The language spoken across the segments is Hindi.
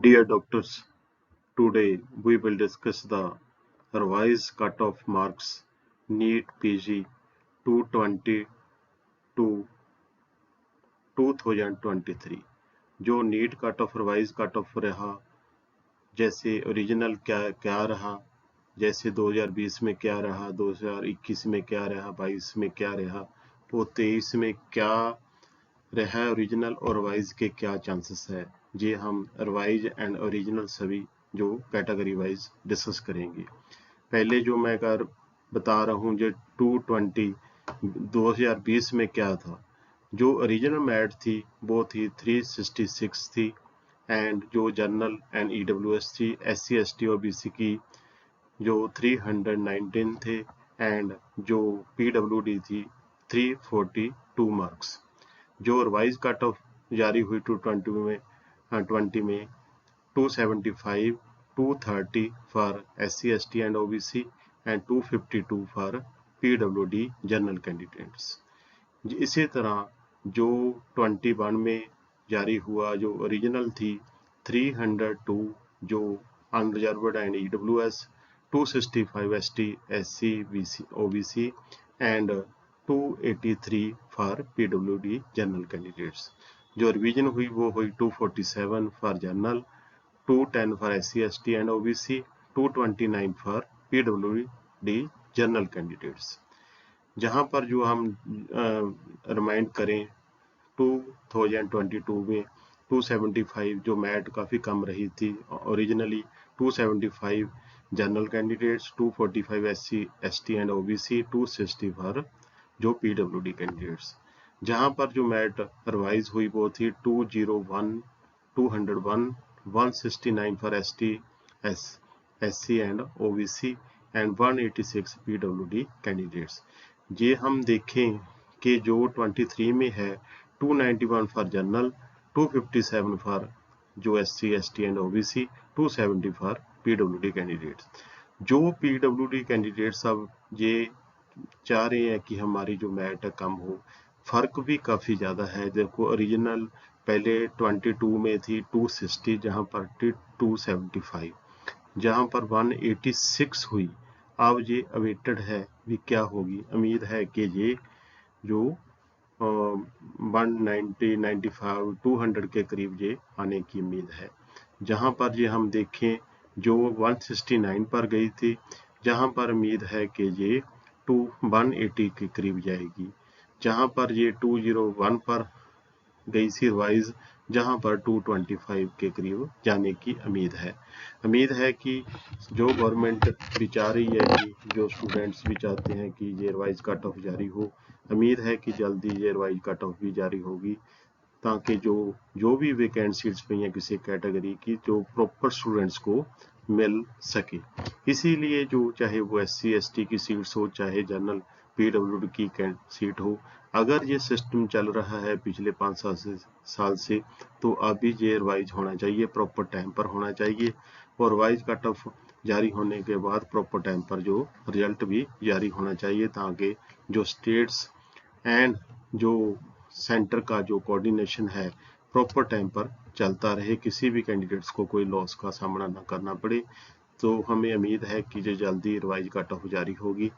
Dear doctors, today we will discuss the revised cut-off marks NEET PG 220 to 2023। जो NEET cut off revise cut off रहा, जैसे ओरिजिनल क्या रहा, जैसे 2020 में क्या रहा, 2021 में क्या रहा, 22 में क्या रहा, वो 23 में क्या रहा ओरिजिनल और रिवाइज के क्या चांसेस है। ये हम रिवाइज एंड ओरिजिनल सभी जो कैटेगरी वाइज डिस्कस करेंगे। पहले जो मैं बता रहा हूँ जो 220 2020 में क्या था। जो ओरिजिनल मैट थी वो थी 366 थी, एंड जो जनरल एंड EWS थी, SC ST और BC की जो 319 थे, एंड जो PWD थी 342 मार्क्स। जो रिवाइज कट ऑफ जारी हुई 220 में 275, 230 for SC ST and OBC and 252 for PWD general candidates. इसी तरह जो 21 में जारी हुआ जो ओरिजिनल थी 302 जो unreserved and EWS, 265 ST SC BC OBC and 283 for PWD general candidates. जो रिवीजन हुई वो हुई 247 for general, 210 for SC ST and OBC, 229 for PWD general candidates. जहां पर जो हम रिमाइंड करें 2022 में 275 जो मैट काफ़ी कम रही थी originally, 275 general candidates, 245 SC ST and OBC, 260 for जो PWD कैंडिडेट्स। जहां पर जो मैट रिवाइज हुई वो थी 201, 201, 169 for ST SC and OBC and 186 PWD candidates. ये हम देखें कि जो 23 में है 291 फॉर जनरल, 257 फॉर जो SC ST and OBC, 270 for PWD candidates. जो PWD कैंडिडेट्स अब ये चाह रहे हैं कि हमारी जो मैट कम हो, फर्क भी काफ़ी ज़्यादा है। देखो ओरिजिनल पहले 22 में थी 260, जहाँ पर 275, जहाँ पर 186 हुई। अब ये अवेटेड है भी क्या होगी। उम्मीद है कि ये जो 190, 95, 200 के करीब ये आने की उम्मीद है। जहाँ पर ये हम देखें जो 169 पर गई थी, जहाँ पर उम्मीद है कि ये 180 के करीब जाएगी। जहाँ पर ये 201 पर गई सी रिवाइज, जहाँ पर 225 के करीब जाने की उम्मीद है। उम्मीद है कि जो गवर्नमेंट भी चाह रही है कि जो स्टूडेंट्स भी चाहते हैं कि ये रिवाइज कट ऑफ जारी हो, उम्मीद है कि जल्दी ये रिवाइज कट ऑफ भी जारी होगी, ताकि जो भी वैकेंट सीट्स पे हैं किसी कैटेगरी की, जो प्रॉपर स्टूडेंट्स को मिल सके। इसीलिए जो चाहे वो SC ST की सीट्स हो, चाहे जनरल PWD की सीट हो, अगर ये सिस्टम चल रहा है पिछले 5 साल से तो अभी ये रिवाइज होना चाहिए, प्रॉपर टाइम पर होना चाहिए। और रिवाइज कट ऑफ जारी होने के बाद प्रॉपर टाइम पर जो रिजल्ट भी जारी होना चाहिए, ताकि जो स्टेट्स एंड जो सेंटर का जो कोऑर्डिनेशन है प्रॉपर टाइम पर चलता रहे, किसी भी कैंडिडेट्स को कोई लॉस का सामना न करना पड़े। तो हमें उम्मीद है कि जो जल्दी रिवाइज कट ऑफ जारी होगी।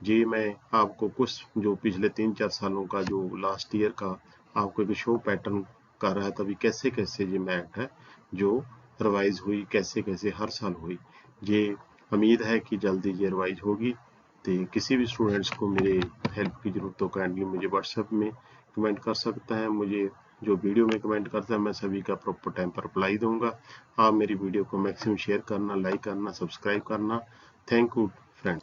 जी मैं आपको कुछ जो पिछले 3-4 सालों का जो लास्ट ईयर का आपको एक शो पैटर्न कर रहा था, भी कैसे कैसे ये मैट है जो रिवाइज हुई, कैसे कैसे हर साल हुई। ये उम्मीद है कि जल्दी ये रिवाइज होगी। तो किसी भी स्टूडेंट्स को मेरे हेल्प की ज़रूरत हो, काइंडली मुझे व्हाट्सएप में कमेंट कर सकता है। मुझे जो वीडियो में कमेंट करता है मैं सभी का प्रॉपर टाइम पर रिप्लाई दूंगा। आप मेरी वीडियो को मैक्सिमम शेयर करना, लाइक करना, सब्सक्राइब करना। Thank you friend.